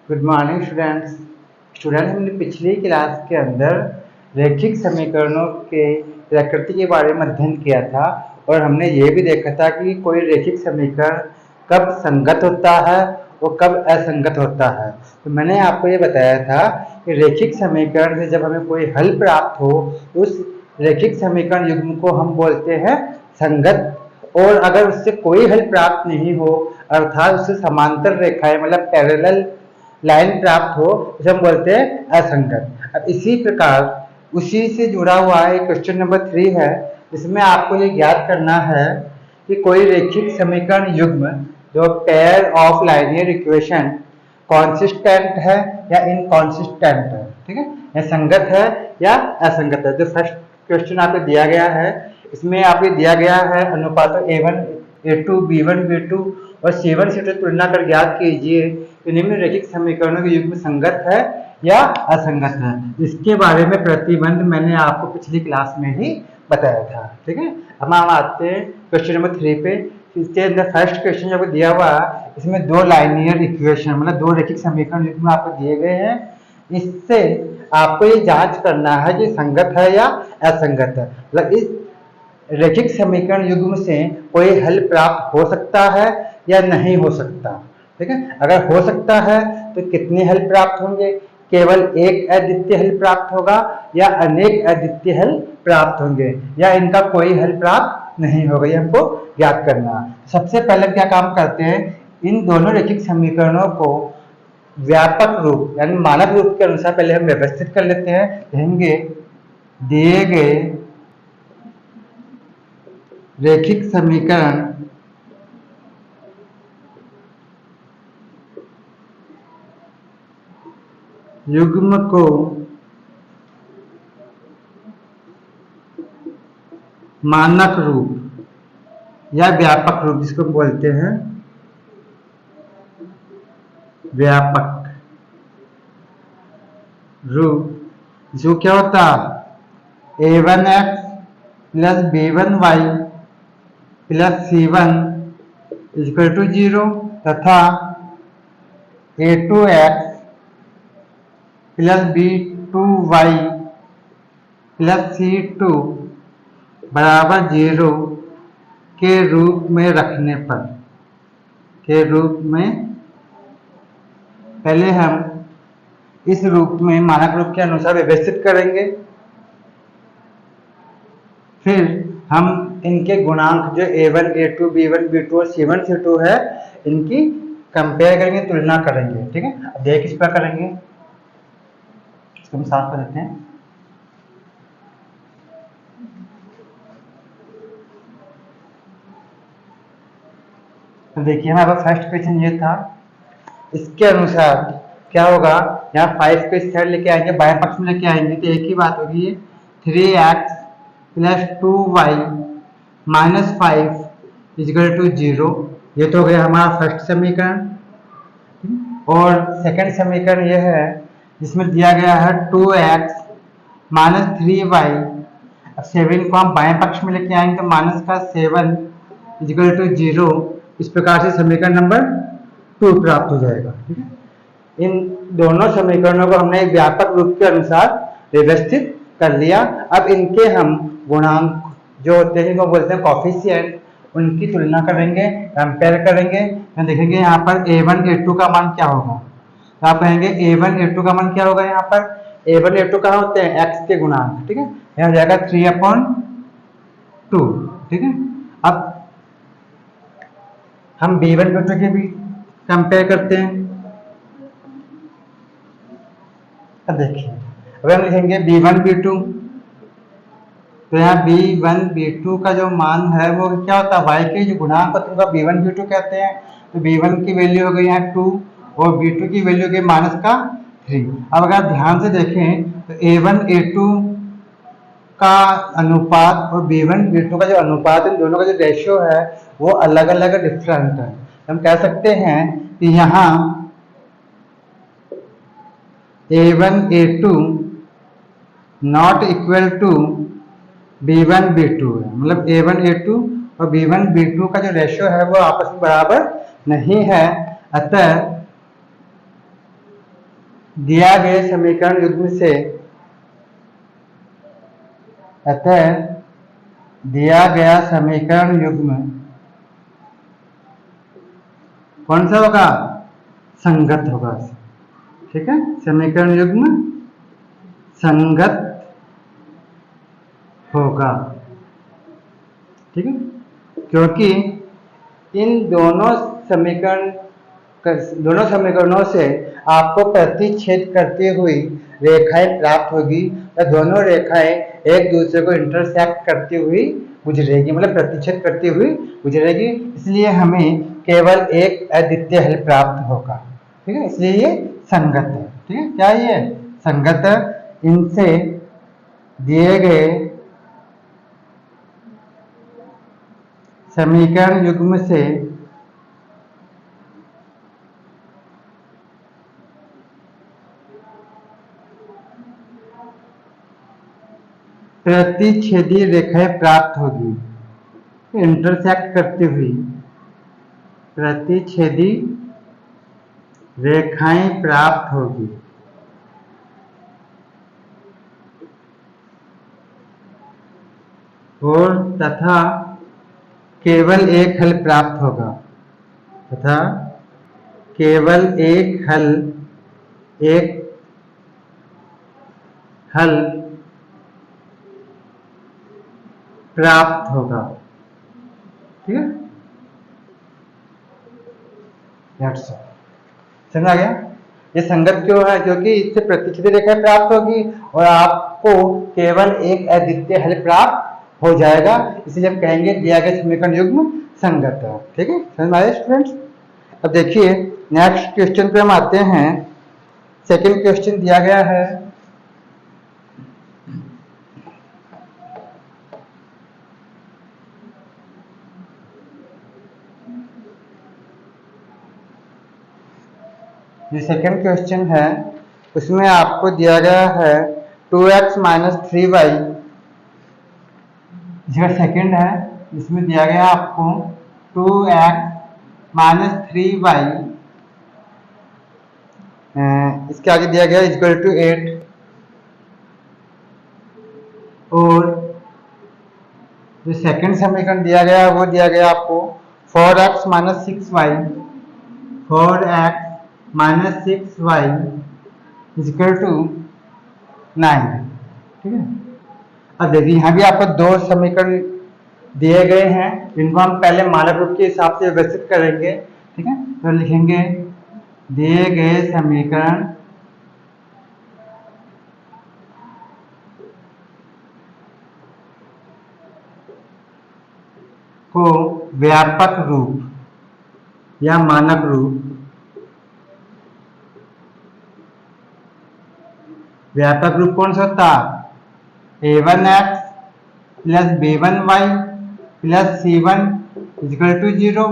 Good morning students हमने पिछली class के अंदर रैखिक समीकरणों के प्रकृति के बारे में अध्ययन किया था और हमने ये भी देखा था कि कोई रैखिक समीकरण कब संगत होता है और कब असंगत होता है। तो मैंने आपको ये बताया था कि रैखिक समीकरण से जब हमें कोई हल प्राप्त हो तो उस रैखिक समीकरण युग्म को हम बोलते हैं संगत, और अगर उससे कोई हल प्राप्त नहीं हो अर्थात उससे समांतर रेखाएं मतलब पैरेलल लाइन प्राप्त हो उसे हम बोलते हैं असंगत। अब इसी प्रकार उसी से जुड़ा हुआ एक क्वेश्चन नंबर 3 है, जिसमें आपको ये ज्ञात करना है कि कोई रैखिक समीकरण युग्म जो pair of linear equation consistent है या इनकॉन्सिस्टेंट है, ठीक है, या संगत है या असंगत है। जो फर्स्ट क्वेश्चन आपको दिया गया है इसमें आपको दिया गया है अनुपातों A1 A2 B1 B2 और C1 C2 तुलना कर ज्ञात कीजिए कि निम्न रैखिक समीकरणों के युग्म संगत है या असंगत है। इसके बारे में प्रतिबंध मैंने आपको पिछली क्लास में ही बताया था, ठीक है। अब हम आते हैं क्वेश्चन नंबर 3 पे। इसके अंदर फर्स्ट क्वेश्चन जो दिया हुआ इसमें दो लाइनियर इक्वेशन मतलब दो रैखिक समीकरण युग्म आपको दिए गए हैं। इससे आपको ये जांच करना है कि संगत है या असंगत है, मतलब इस रैखिक समीकरण युग्म से कोई हल प्राप्त हो सकता है या नहीं हो सकता, ठीक है। अगर हो सकता है तो कितने हल प्राप्त होंगे, केवल एक अद्वितीय हल प्राप्त होगा या अनेक अद्वितीय हल प्राप्त होंगे या इनका कोई हल प्राप्त नहीं होगा, ये हमको ज्ञात करना। सबसे पहले क्या काम करते हैं, इन दोनों रैखिक समीकरणों को व्यापक रूप यानी मानक रूप के अनुसार पहले हम व्यवस्थित कर लेते हैं। कहेंगे दिए गए रैखिक समीकरण युग्म को मानक रूप या व्यापक रूप जिसको बोलते हैं व्यापक रूप, जो क्या होता है A1x plus B1y plus C1 equal to 0 तथा A2x plus B2y plus C2 बराबर 0 के रूप में रखने पर पहले हम इस रूप में मानक रूप के अनुसार व्यवस्थित करेंगे, फिर हम इनके गुणांक जो A1 A2 B1 B2 और C1 C2 है इनकी कंपेयर करेंगे, तुलना करेंगे, ठीक है। अब देखिए किस पर करेंगे, इसको हम साफ कर देते हैं। तो देखिए हमारे पास फर्स्ट क्वेश्चन ये था, इसके अनुसार क्या होगा, यहाँ 5 को इस साइड लेके आएंगे, बाएं पक्ष में लेके आएंगे तो एक ही बात होगी 3x plus 2y minus 5 equal to 0। ये तो हो गया हमारा फर्स्ट समीकरण। और सेकंड समीकरण यह है जिसमें दिया गया है 2x माइनस 3y। अब 7 को हम बाएं पक्ष में लेके आएंगे तो माइनस का 7 इक्वल टू 0। इस प्रकार से समीकरण नंबर 2 प्राप्त हो जाएगा, ठीक है। इन दोनों समीकरणों को हमने एक व्यापक रूप के अनुसार व्यवस्थित कर लिया। अब इनके हम गुणांक जो होते हैं वो बोलते हैं कॉफिशिएंट, उनकी तुलना करेंगे, कंपेयर करेंगे। तो देखेंगे यहाँ पर A1 A2 का मान क्या होगा, तो आप कहेंगे A1 A2 का मान क्या होगा, यहाँ पर A1 A2 कहाँ होते हैं x के गुणांक, ठीक है, यहाँ हो जाएगा 3/2, ठीक है। अब हम B1 B2 के भी कंपेयर करते हैं। अब देखिए अब हम लिखेंगे B1 B2, तो यहाँ B1 B2 का जो मान है वो क्या होता है, y के जो गुणांक होते हैं उनका B1 B2 कहते हैं। तो B1 की वैल्यू हो गई यहाँ 2 और B2 की वैल्यू हो गई माइनस का 3। अब अगर ध्यान से देखें तो A1 A2 का अनुपात और B1 B2 का जो अनुपात है, दोनों का जो रेशियो है वो अलग अलग डिफरेंट है। हम कह सकते हैं कि यहाँ A1 A2 not equal to B1 B2 है, मतलब A1 A2 और B1 B2 का जो रेशियो है वो आपस में बराबर नहीं है। अतः दिया गए समीकरण युग्म से दिया गया समीकरण युग्म कौन सा होगा? संगत होगा। ठीक है, समीकरण युग्म संगत होगा। ठीक है, क्योंकि इन दोनों समीकरणों से आपको प्रतिच्छेद करती हुई रेखाएं प्राप्त होगी और दोनों रेखाएं एक दूसरे को इंटरसेक्ट करती हुई गुजरेगी, मतलब प्रतिच्छेद करती हुई गुजरेगी। इसलिए हमें केवल एक अद्वितीय हल प्राप्त होगा। ठीक है, इसलिए ये संगत है। ठीक है, क्या ये संगत है? इनसे दिए गए समीकरण युग्म से प्रतिच्छेदी रेखाएं प्राप्त होगी, इंटरसेक्ट करती हुई प्रतिच्छेदी रेखाएं प्राप्त होगी और तथा केवल एक हल प्राप्त होगा, तथा केवल एक हल प्राप्त होगा। ठीक है, समझ आ गया? ये संगत क्यों है? क्योंकि इससे प्रतिच्छेदी रेखा प्राप्त होगी और आपको केवल एक अद्वितीय हल प्राप्त हो जाएगा। इसलिए हम कहेंगे दिया गया समीकरण युग्म संगत है। ठीक है, समझ में आया स्टूडेंट्स? अब देखिए नेक्स्ट क्वेश्चन पे हम आते हैं। सेकंड क्वेश्चन दिया गया है, जो सेकंड क्वेश्चन है उसमें आपको दिया गया है 2x माइनस 3y। इसका सेकंड है, इसमें दिया गया आपको 2x माइनस 3y, इसके आगे दिया गया इक्वल टू 8 और जो सेकंड समीकरण दिया गया वो दिया गया आपको 4x minus 6y, 4x minus 6y equal to 9। ठीक है, अब देखिए यहाँ भी आपको दो समीकरण दिए गए हैं, इनको हम पहले मानक रूप के हिसाब से व्यवस्थित करेंगे। ठीक है, तो लिखेंगे दिए गए समीकरण को व्यापक रूप या मानक रूप, व्यापक रूप कौन सा होता? a1x plus b1y plus c1 equal to 0।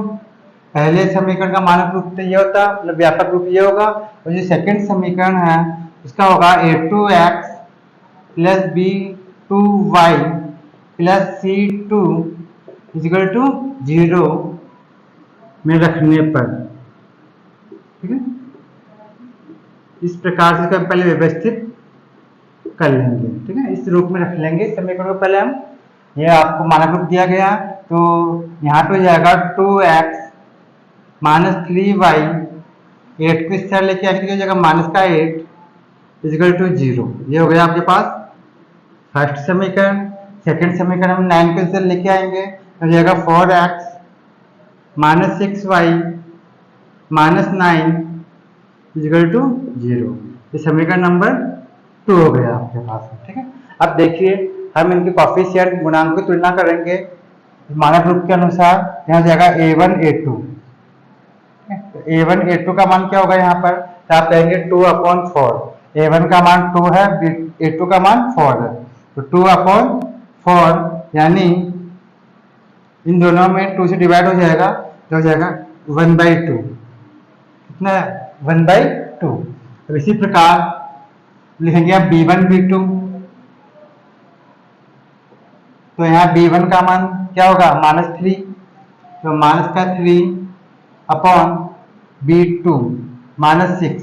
पहले समीकरण का मानक रूप तो ये होता, मतलब व्यापक रूप ये होगा। और जो सेकंड समीकरण है उसका होगा a2x plus b2y plus c2 equal to 0 में रखने पर। ठीक है, इस प्रकार से इसको पहले व्यवस्थित कर लेंगे। ठीक है, इस रूप में रख लेंगे समीकरण को पहले हम। ये आपको मानक रूप दिया गया तो यहाँ पे हो जाएगा 2x माइनस 3y, 8 को इस तरह लेके आएंगे हो जाएगा माइनस का 8 इक्वल टू 0। ये हो गया आपके पास फर्स्ट समीकरण। सेकंड समीकरण हम 9 को इस तरह लेके आएंगे हो जाएगा 4x minus 6y minus 9 equal to 0। ये समीकरण नंबर 2 हो गया आपके पास। ठीक है, अब देखिए हम इनके कॉफिशिएंट गुणांक की तुलना करेंगे मानक रूप के अनुसार। यहाँ जाएगा a1 a2। a1 a2 का मान क्या होगा यहाँ पर? तो आप कहेंगे 2/4। a1 का मान 2 है, a2 का मान 4 है, तो 2/4 यानी इन दोनों में 2 से डिवाइड हो जाएगा तो हो जाएगा 1/2। कितना? 1/2। अब इसी प्रकार लिखेंगे आप b1 b2। तो यहाँ b1 का मान क्या होगा -3, तो माइनस का 3 अपॉन b2 -6,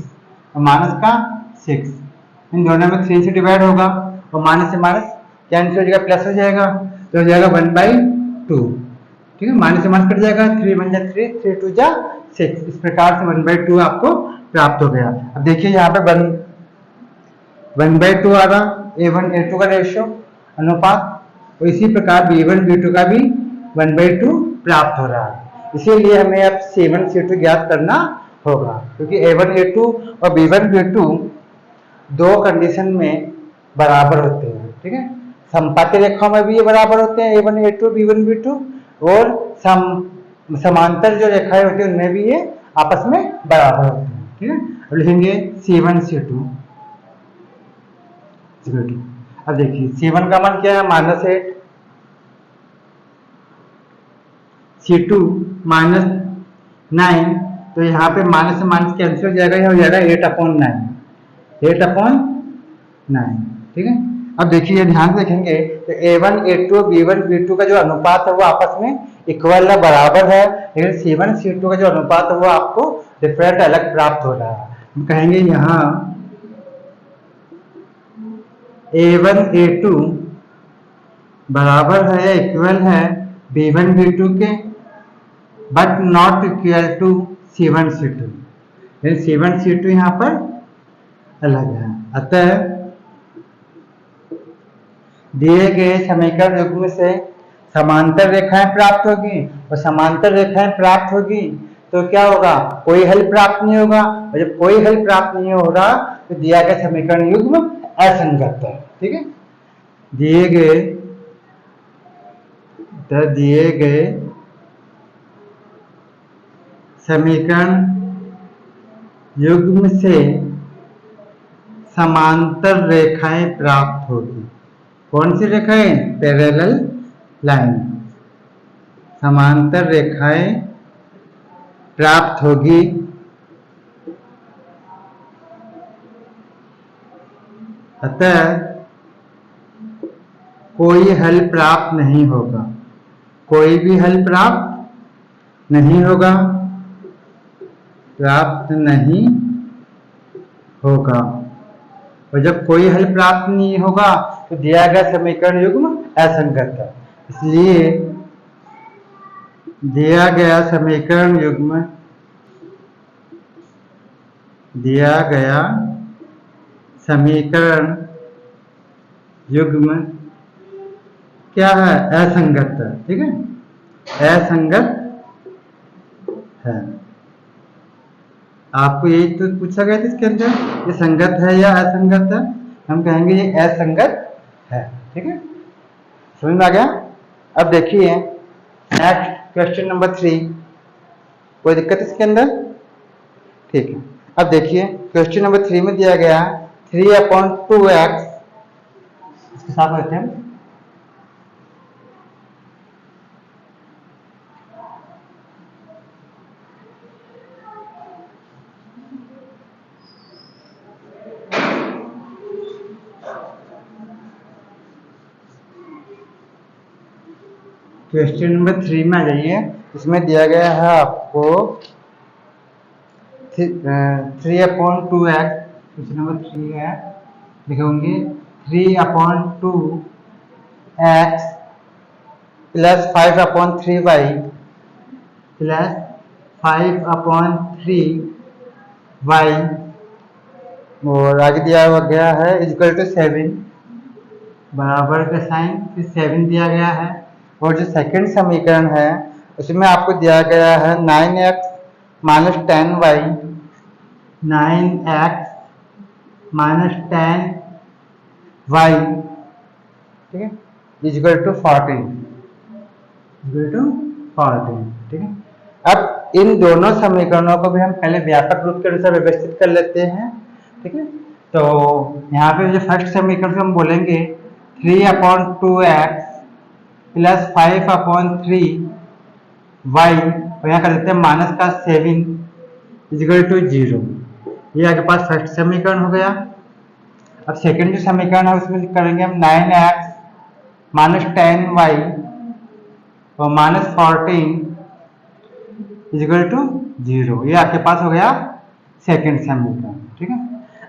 और माइनस का 6, इन दोनों में 3 से डिवाइड होगा और माइनस से माइनस कैंसिल हो जाएगा, प्लस हो जाएगा, तो हो जाएगा 1/2। ठीक है, माइनस से माइनस कट जाएगा, 3 1 जा 3, 3 2 जा 6, इस प्रकार से 1/2 आपको प्राप्त हो गया। अब देखिए यहाँ पे 1/2 आ रहा, a1 a2 का रेशियो अनुपात, और इसी प्रकार b1 b2 का भी 1/2 प्राप्त हो रहा है। इसीलिए हमें अब c1 c2 ज्ञात करना होगा, क्योंकि a1 a2 और b1 b2 दो कंडीशन में बराबर होते हैं। ठीक है, समपाती रेखाओं में भी ये बराबर होते हैं a1 a2 b1 b2, और समांतर जो रेखाएं होती हैं उनमें भी ये आपस में बराबर होते हैं। ठीक है, अब लिखेंगे c1 c2। अब देखिए c1 का मान क्या है -8, c2 -9, तो यहाँ पे माइनस से माइनस कैंसिल हो जाएगा, यह हो जाएगा 8/9, 8/9। ठीक है, अब देखिए ध्यान से देखेंगे तो a1 a2 b1 b2 का जो अनुपात है वो आपस में इक्वल है, बराबर है, लेकिन c1 c2 का जो अनुपात है वो आपको डिफरेंट अलग प्राप्त हो रहा है। हम कहेंगे यहाँ a1 a2 बराबर है, इक्वल है b1 b2 के, but not equal to c1 c2, c1 c2 यहाँ पर अलग है। अतः दिए गए समीकरण युग्म से समांतर रेखाएं प्राप्त होगी, और समांतर रेखाएं प्राप्त होगी तो क्या होगा, कोई हल प्राप्त नहीं होगा, और जब कोई हल प्राप्त नहीं हो रहा तो दिया गया समीकरण युग्म असंगत है। ठीक है, दिए गए समीकरण युग्म से समांतर रेखाएं प्राप्त होगी। कौन सी रेखाएं? पैरेलल लाइन, समांतर रेखाएं प्राप्त होगी, अतः कोई हल प्राप्त नहीं होगा, कोई भी हल प्राप्त नहीं होगा, और जब कोई हल प्राप्त नहीं होगा तो दिया गया समीकरण युग्म असंगत है। इसलिए दिया गया समीकरण युग्म क्या है? असंगत है। ठीक है, असंगत है। आपको यही तो पूछा गया था इसके अंदर, ये संगत है या असंगत है? हम कहेंगे ये असंगत है। ठीक है, समझ में आ गया? अब देखिए नेक्स्ट क्वेश्चन नंबर 3, कोई दिक्कत इसके अंदर? ठीक है, अब देखिए क्वेश्चन नंबर 3 में दिया गया 3/2x, इसके साथ रहते हैं क्वेश्चन नंबर 3 में आ जाइए। इसमें दिया गया है आपको 3/2x, क्वेश्चन नंबर 3 है, लिखूंगी 3/2x plus 5/3y plus 5/3y, और आगे दिया हुआ गया है इक्वल टू 7, बराबर का साइन, फिर 7 दिया गया है। और जो सेकंड समीकरण है उसमें आपको दिया गया है 9x minus 10y, 9x minus 10y, ठीक है, इक्वल टू 14, ठीक है। अब इन दोनों समीकरणों को भी हम पहले व्यापक रूप के अनुसार व्यवस्थित कर लेते हैं। ठीक है, तो यहाँ पे जो फर्स्ट समीकरण हम बोलेंगे 3/2x प्लस 5/3y, और यहाँ कर देते हैं माइनस का 7 इक्वल टू 0। ये आपके पास फर्स्ट समीकरण हो गया। अब सेकंड जो समीकरण है उसमें करेंगे हम 9x -10y और -14 इक्वल टू 0। ये आपके पास हो गया सेकंड समीकरण। ठीक है,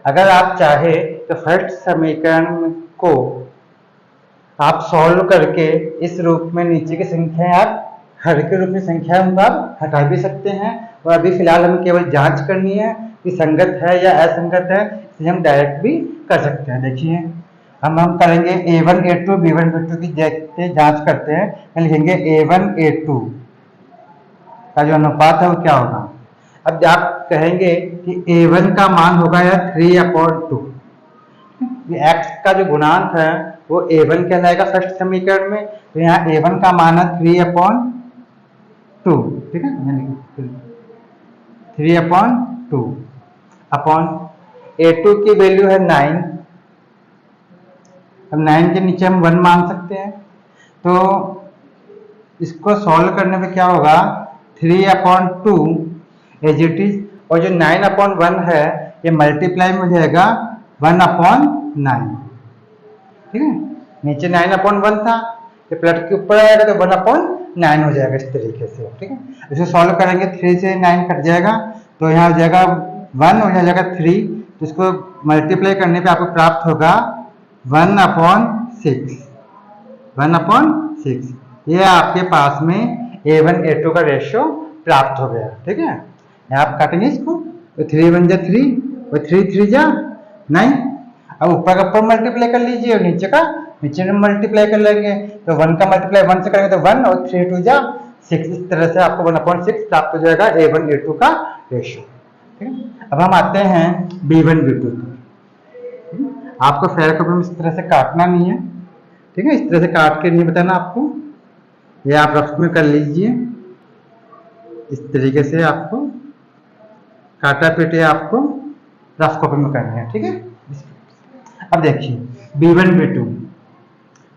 अगर आप चाहे तो फर्स्ट समीकरण को आप सॉल्व करके इस रूप में नीचे की संख्या आप हर के रूप में संख्या आप हटा भी सकते हैं, और अभी फिलहाल हम केवल जांच करनी है कि संगत है या असंगत है, इसलिए हम डायरेक्ट भी कर सकते हैं। देखिए हम करेंगे a1 a2 b1 b2 की देखते जांच करते हैं। लिखेंगे a1 a2 का जो अनुपात है वो क्या होगा। अब आप कहेंगे कि a1 का मान होगा या 3/2। x का जो गुणांक है वो a1 कहलाएगा फर्स्ट समीकरण में, तो यहाँ a1 का मान है 3/2। ठीक है, 3/2 अपॉन a2 की वैल्यू है 9। अब 9 के नीचे हम 1 मान सकते हैं, तो इसको सॉल्व करने पे क्या होगा 3/2 एज इट इज, और जो 9/1 है ये मल्टीप्लाई में हो जाएगा 1/9। ठीक है, नीचे 9/1 था, ये प्लस के ऊपर आएगा तो 1/9 हो जाएगा इस तरीके से। ठीक है, इसे सॉल्व करेंगे 3 से 9 कट जाएगा, तो यहाँ हो जाएगा 1 और यहाँ जाएगा 3, तो इसको मल्टीप्लाई करने पे आपको प्राप्त होगा 1/6। 1/6 ये आपके पास में a1 a2 का रेशियो प्राप्त हो गया। ठीक है, यहाँ आप काटेंगे इसको, तो 3 1 जा 3 और 3 3 जा 9। अब ऊपर का ऊपर मल्टीप्लाई कर लीजिए और नीचे में मल्टीप्लाई कर लेंगे, तो 1 का मल्टीप्लाई 1 से करेंगे तो 1 और 3 2 जा 6। इस तरह से आपको 1/6 प्राप्त हो जाएगा a1 a2 का रेशियो। ठीक है, अब हम आते हैं b1 b2 की। आपको फेयर कॉपी में इस तरह से काटना नहीं है। ठीक है, इस तरह से काट के नहीं बताना आपको, ये आप रफ में कर लीजिए। इस तरीके से आपको काटा पीटे आपको रफ कॉपी में करनी है। ठीक है, अब देखिए b1 b2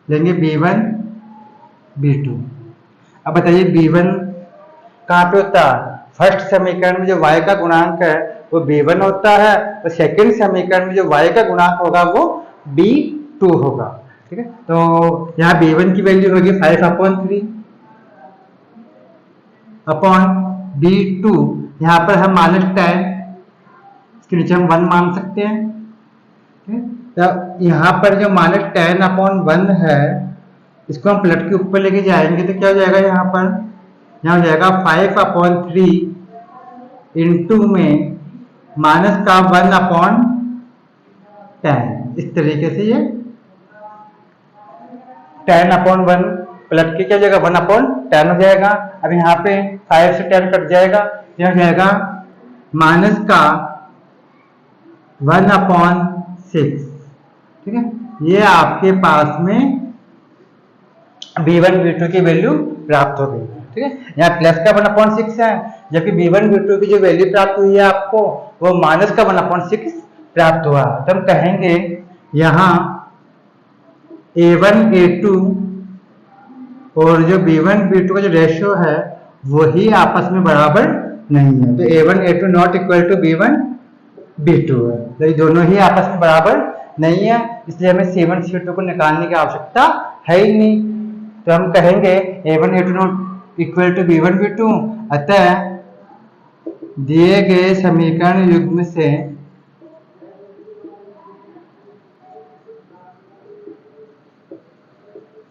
लेंगे, b1 b2। अब बताइए b1 कहाँ पे होता है, फर्स्ट समीकरण में जो y का गुणांक है वो b1 होता है, और सेकंड समीकरण में जो y का गुणांक होगा वो b2 होगा। ठीक है, तो यहाँ b1 की वैल्यू होगी 5/3 अपॉन b2, यहाँ पर हम -10, इसके नीचे हम 1 मान सकते हैं। तो यहाँ पर जो -10/1 है इसको हम प्लट के ऊपर लेके जाएंगे तो क्या हो जाएगा, यहाँ हो जाएगा 5/3 इंटू में माइनस का 1/10। इस तरीके से ये 10/1 प्लट के क्या हो जाएगा 1/10 हो जाएगा। अब यहाँ पे 5 से 10 कट जाएगा, यह हो जाएगा माइनस का 1/6। ठीक है, ये आपके पास में b1 b2 की वैल्यू प्राप्त हो गई। ठीक है, यहाँ प्लस का 1/6 है, जबकि b1 b2 की जो वैल्यू प्राप्त हुई है आपको वो माइनस का 1/6 प्राप्त हुआ। तो हम कहेंगे यहाँ a1 a2 और जो b1 b2 का जो रेशियो है वही आपस में बराबर नहीं है, तो a1 a2 not equal to b1 b2 है, तो ये दोनों ही आपस में बराबर नहीं है, इसलिए हमें c1 c2 को निकालने की आवश्यकता है ही नहीं। तो हम कहेंगे a1 a2 not equal to b1 b2, अतः दिए गए समीकरण युग्म से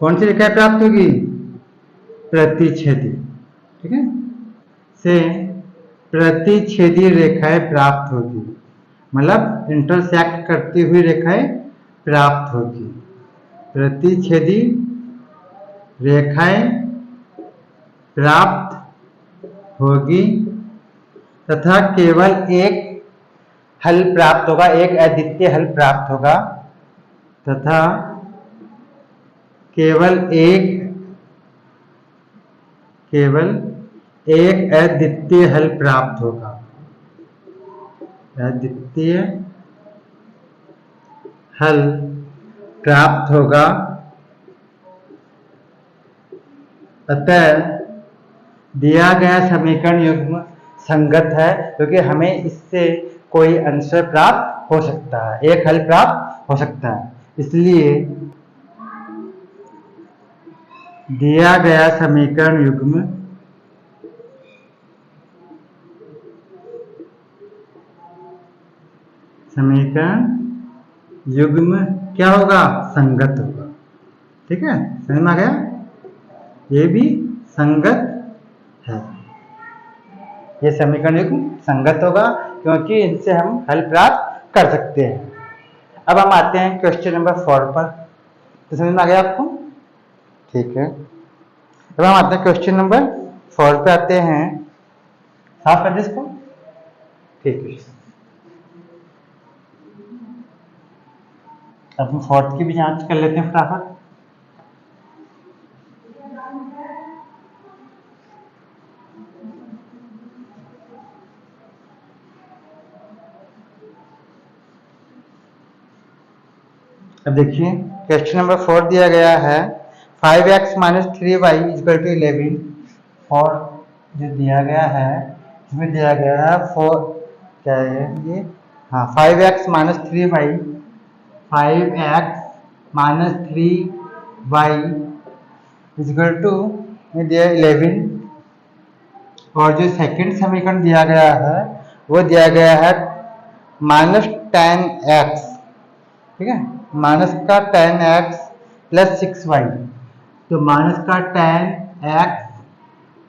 कौन सी रेखा प्राप्त होगी, प्रतिच्छेदी। ठीक है, से प्रतिच्छेदी रेखाएं प्राप्त होगी, मतलब इंटरसेक्ट करती हुई रेखाएं प्राप्त होगी। प्रतिच्छेदी रेखाएं प्राप्त होगी तथा केवल एक हल प्राप्त होगा, एक अद्वितीय हल प्राप्त होगा, तथा केवल एक अद्वितीय हल प्राप्त होगा। अद्वितीय हल प्राप्त होगा, अतः दिया गया समीकरण युग्म संगत है, क्योंकि हमें इससे कोई आंसर प्राप्त हो सकता है, एक हल प्राप्त हो सकता है। इसलिए दिया गया समीकरण युग्म क्या होगा? संगत होगा। ठीक है, समझ में आ गया? ये भी संगत है। ये समीकरण युग्म संगत होगा क्योंकि इनसे हम हल प्राप्त कर सकते हैं। अब हम आते हैं क्वेश्चन नंबर 4 पर। तो समझ में आ गया आपको? ठीक है, अब हम आते हैं क्वेश्चन नंबर 4 पे आते हैं। साफ कर इसको। ठीक है, अब हम 4th की भी जांच कर लेते हैं फटाफट। अब देखिए क्वेश्चन नंबर 4 दिया गया है 5x minus 3y equal to 11। और जो दिया गया है इसमें दिया गया है 4 क्या है ये? हाँ, 5x minus 3y 5x minus 3y equal to में दिया 11। और जो सेकंड समीकरण दिया गया है वो दिया गया है -10x। ठीक है, माइनस का 10x प्लस 6y। तो माइनस का 10x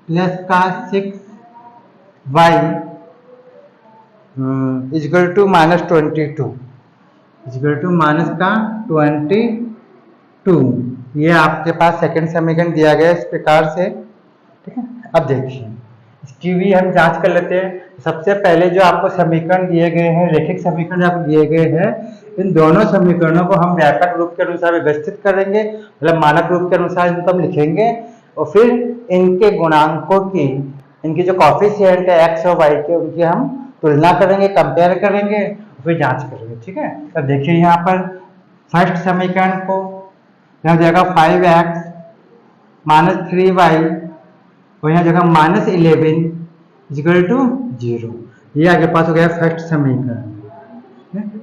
प्लस का 6y equal to -22 equal to minus का 22। ये आपके पास सेकंड समीकरण दिया गया इस प्रकार से। ठीक है, अब देखिए इसकी भी हम जांच कर लेते हैं। सबसे पहले जो आपको समीकरण दिए गए हैं, रैखिक समीकरण आपको दिए गए हैं, इन दोनों समीकरणों को हम व्यापक रूप के अनुसार व्यवस्थित करेंगे, मतलब मानक रूप के अनुसार इनको हम लिखेंगे और फिर इनके गुणांकों की, इनकी जो कॉफिशिएंट है एक्स और वाई के, उनकी हम तुलना करेंगे, कंपेयर करेंगे, फिर जांच करेंगे। ठीक है, तो देखिए यहाँ पर फर्स्ट समीकरण को यहाँ जाएगा 5x माइनस 3y और यहाँ जगह -11 इक्वल टू 0। ये आपके पास हो गया फर्स्ट समीकरण।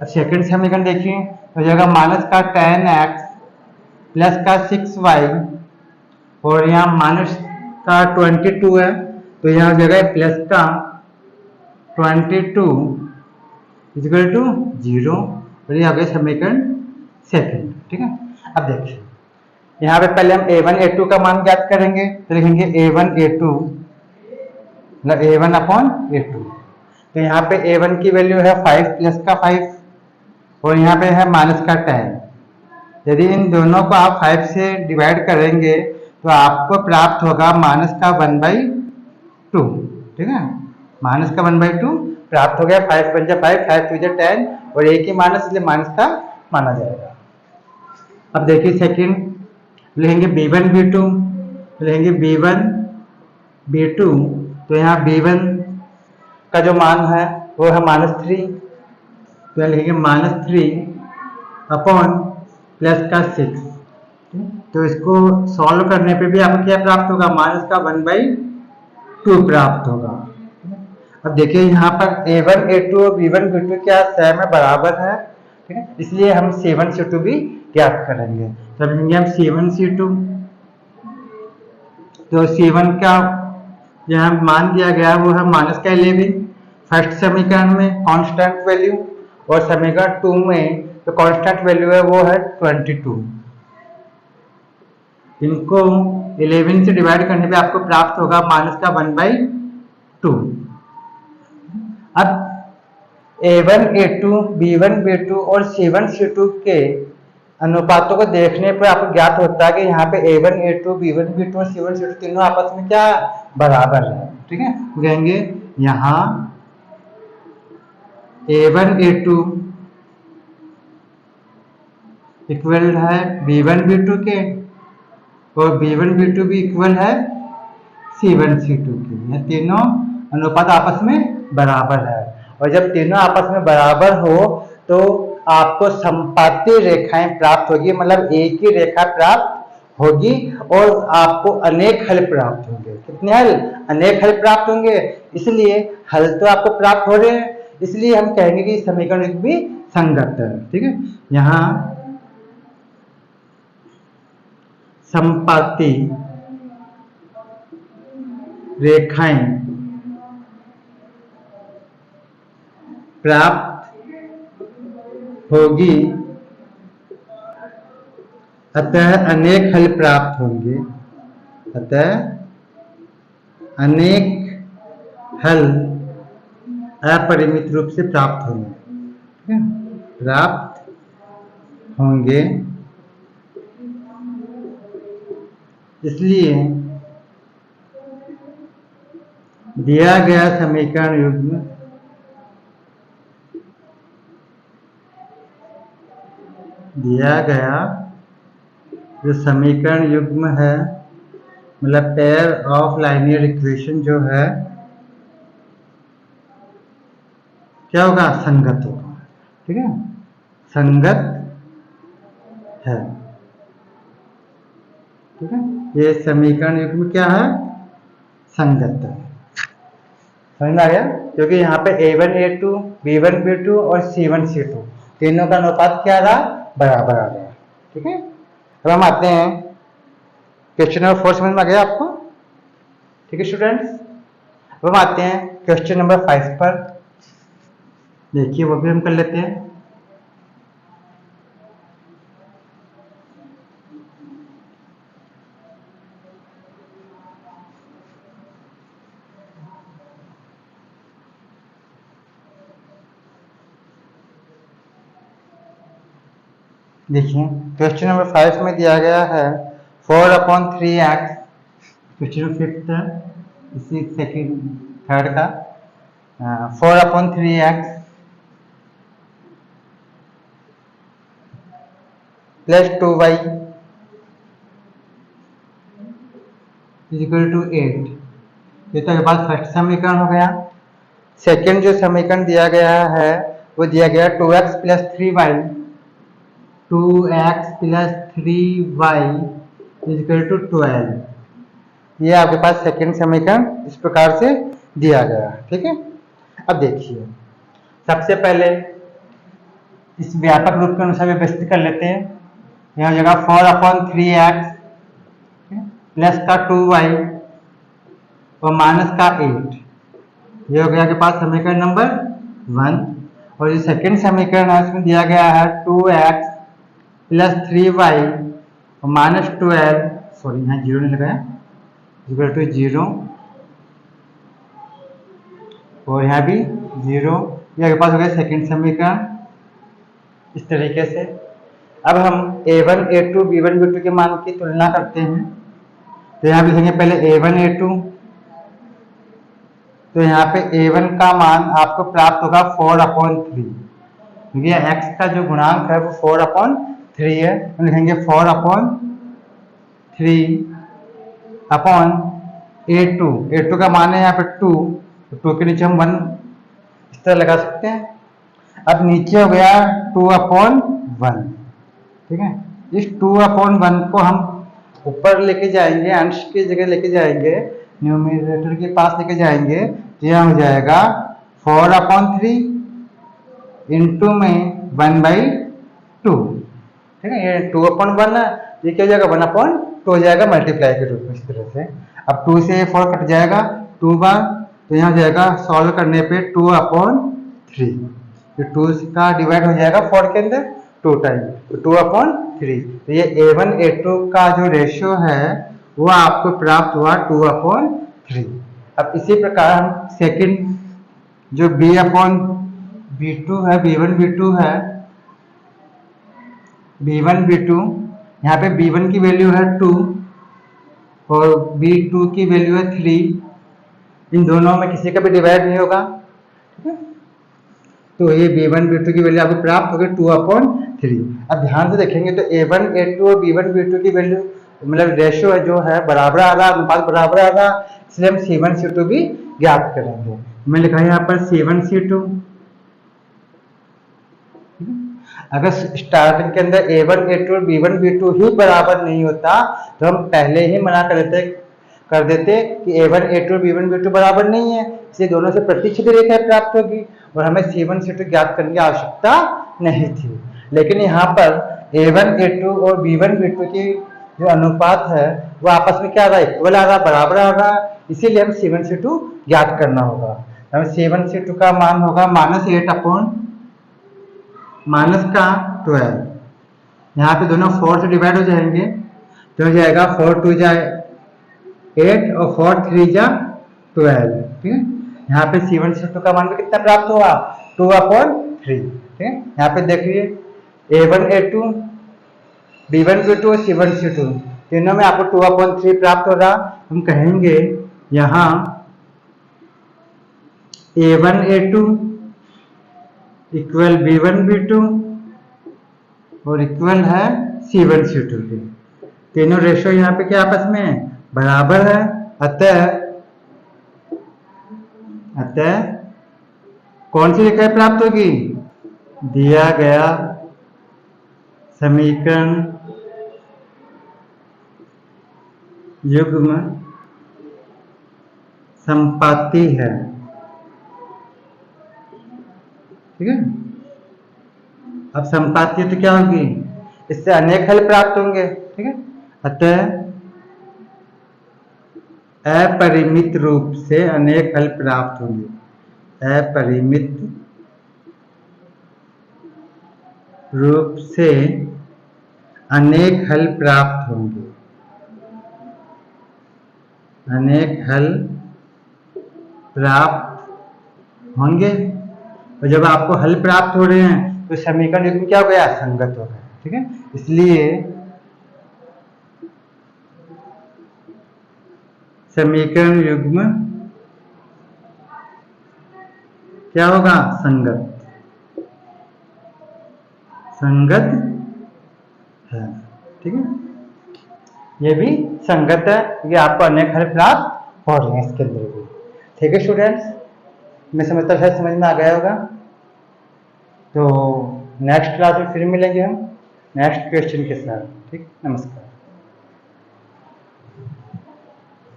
अब सेकंड समीकरण देखिए तो जगह माइनस का 10x प्लस का 6y और यहाँ माइनस का 22 है, तो यहाँ जगह प्लस का 22 इक्वल टू 0 और ये आ गया समीकरण सेकंड। ठीक है, अब देखिए यहाँ पे पहले हम a1 a2 का मान ज्ञात करेंगे। तो लिखेंगे a1 a2 मतलब a1 अपॉन a2। तो यहाँ पे a1 की वैल्यू है 5 प्लस का 5 और यहाँ पे है माइनस का 10। यदि इन दोनों को आप 5 से डिवाइड करेंगे तो आपको प्राप्त होगा माइनस का 1/2। ठीक है, माइनस का 1/2 प्राप्त हो गया। 5 बन जा 5, 5 टू 10 और एक ही माइनस, इसलिए माइनस का माना जाएगा। अब देखिए सेकंड लिखेंगे b1 b2, लिखेंगे b1 b2। तो यहाँ b1 का जो मान है वो है -3, तो यहाँ लिखेंगे -3 अपॉन प्लस का 6। तो इसको सॉल्व करने पे भी आपको क्या प्राप्त होगा? माइनस का 1/2 प्राप्त होगा। अब देखिए यहाँ पर a1 a2 और b1 b2 क्या सेम है, बराबर है। ठीक है, इसलिए हम c1 c2 भी ज्ञात करेंगे। तब लिखेंगे हम c1 c2। तो c1 का यहाँ मान दिया गया वो है माइनस का 11 फर्स्ट समीकरण में कांस्टेंट वैल्यू, और समीकरण 2 में तो कांस्टेंट वैल्यू है वो है 22। इनको 11 से डिवाइड करने पे आपको प्राप्त होगा माइनस का 1/2। अब a1 a2 b1 b2 और c1 c2 के अनुपातों को देखने पर आपको ज्ञात होता है कि यहाँ पे a1 a2 b1 b2 और c1 c2 तीनों आपस में क्या बराबर है। ठीक है, कहेंगे यहाँ a1 a2 इक्वल है b1 b2 के और b1 b2 भी इक्वल है c1 c2 के। ये तीनों अनुपात आपस में बराबर है, और जब तीनों आपस में बराबर हो तो आपको संपाती रेखाएं प्राप्त होगी, मतलब एक ही रेखा प्राप्त होगी और आपको अनेक हल प्राप्त होंगे। कितने हल? अनेक हल प्राप्त होंगे। इसलिए हल तो आपको प्राप्त हो रहे हैं, इसलिए हम कहेंगे कि समीकरण भी संगत है। ठीक है, यहाँ संपाती रेखाएं प्राप्त होगी, अतः अनेक हल प्राप्त होंगे। अतः अनेक हल अपरिमित रूप से प्राप्त होंगे, प्राप्त होंगे। इसलिए दिया गया समीकरण युग्म जो समीकरण युग्म है, मतलब पेयर ऑफ लाइनियर इक्वेशन जो है, क्या होगा? संगत होगा। ठीक है, संगत है। ठीक है, ये समीकरण युग्म क्या है? संगत है। समझ में आ गया? क्योंकि यहाँ पे A1 A2 B1 B2 और C1 C2 तीनों का अनुपात क्या रहा? बराबर आ गया। ठीक है, अब हम आते हैं क्वेश्चन नंबर 4। समझ में आ गया आपको? ठीक है स्टूडेंट्स, अब हम आते हैं क्वेश्चन नंबर 5 पर। देखिए वो भी हम कर लेते हैं। देखिए क्वेश्चन नंबर 5 में दिया गया है 4/3x, क्वेश्चन 5th है, इसी थर्ड का 4/3x plus 2y equal to 8। ये तो हमारे पास फर्स्ट समीकरण हो गया। सेकंड जो समीकरण दिया गया है वो दिया गया 2x plus 3y, 2x plus 3y equal to 12। ये आपके पास सेकंड समीकरण इस प्रकार से दिया गया। ठीक है, अब देखिए सबसे पहले इस व्यापक रूप के अनुसार व्यवस्थित कर लेते हैं। यह हो जाएगा 4/3x प्लस का 2y और माइनस का 8। ये हो गया आपके पास समीकरण नंबर 1। और जो सेकंड समीकरण है उसमें दिया गया है 2x प्लस 3y और माइनस 12, सॉरी यहाँ 0 नहीं लगाया, इक्वल टू 0 और यहाँ भी 0। ये आपके पास हो गया सेकंड समीकरण इस तरीके से। अब हम A1 A2 B1 B2 के मान की तुलना करते हैं। तो यहाँ भी देखेंगे पहले A1 A2, तो यहाँ पे A1 का मान आपको प्राप्त होगा 4/3, क्योंकि x का जो गुणांक है वो 4/3 है। तो लिखेंगे 4/3 A2 का मान है यहाँ पे 2, तो 2 के नीचे हम 1 इस तरह लगा सकते हैं। अब नीचे हो गया 2/1। ठीक है, इस 2/1 को हम ऊपर लेके जाएंगे, अंश की जगह लेके जाएंगे, न्यूमरेटर के पास लेके जाएंगे, तो यह हो जाएगा 4/3 इंटू में 1/2। ठीक है, ये 2/1 है, ये क्या हो जाएगा 1/2 हो जाएगा मल्टीप्लाई के रूप में इस तरह से। अब 2 से 4 कट जाएगा 2 बार, तो यहाँ हो जाएगा सॉल्व करने पे 2/3, तो 2 का डिवाइड हो जाएगा 4 के अंदर 2 टाइम, तो 2/3। तो ये A1 A2 का जो रेशियो है वो आपको प्राप्त हुआ 2/3। अब इसी प्रकार हम सेकंड जो B/B2 है, B1 B2 है, B1 B2, यहाँ पे B1 की वैल्यू है 2 और B2 की वैल्यू है 3। इन दोनों में किसी का भी डिवाइड नहीं होगा। ठीक है, तो ये B1 B2 की वैल्यू आपको प्राप्त होगी 2/3। अब ध्यान से देखेंगे तो A1 A2 और B1 B2 की वैल्यू मतलब रेशियो है जो है बराबर आ रहा, अनुपात बराबर आ रहा, इसलिए हम C1 C2 भी ज्ञात करेंगे। मैं लिखा है यहाँ पर C1 C2। अगर स्टार्टिंग के अंदर A1 A2 और B1 B2 ही बराबर नहीं होता तो हम पहले ही मना कर देते कि A1 A2 और B1 B2 बराबर नहीं है, इसलिए दोनों से प्रतिच्छेद रेखा प्राप्त होगी और हमें C1 C2 ज्ञात करने की आवश्यकता नहीं थी। लेकिन यहाँ पर A1 A2 और B1 B2 की जो अनुपात है वो आपस में क्या आ रहा है, इक्वल आ रहा, बराबर आ रहा, इसीलिए हम C1C2 ज्ञात करना होगा। हमें C1C2 का मान होगा -8 अपॉन माइनस का 12। यहाँ पे दोनों 4 से डिवाइड हो जाएंगे तो हो जाएगा 4 2 जा 8 और 4 3 जा 12। ठीक है, यहाँ पे C1C2 का मान भी कितना प्राप्त हुआ, 2/3। ठीक है, यहाँ पे देखिए A1 A2 B1 B2 और C1C2 तीनों में आपको 2/3 प्राप्त हो रहा। हम कहेंगे यहाँ A1 A2 equal B1 B2 और इक्वल है C1C2 के। तीनों रेशो यहाँ पे क्या आपस में बराबर है, अतः कौन सी रेखा प्राप्त होगी, दिया गया समीकरण युग्म संपाती है। ठीक है, अब संपाती तो क्या होगी, इससे अनेक हल प्राप्त होंगे। ठीक है, अतः अपरिमित रूप से अनेक हल प्राप्त होंगे, अपरिमित रूप से अनेक हल प्राप्त होंगे, अनेक हल प्राप्त होंगे। और जब आपको हल प्राप्त हो रहे हैं तो समीकरण युग्म क्या हो गया, संगत हो गया। ठीक है, इसलिए समीकरण युग्म क्या होगा, संगत, संगत है। ठीक है, ये भी संगत है, ये आपको अनेक हल प्राप्त हो रहे हैं इसके अंदर भी। ठीक है स्टूडेंट्स, मैं समझता है समझ में आ गया होगा। तो नेक्स्ट क्लास में फिर मिलेंगे हम नेक्स्ट क्वेश्चन के साथ। ठीक, नमस्कार।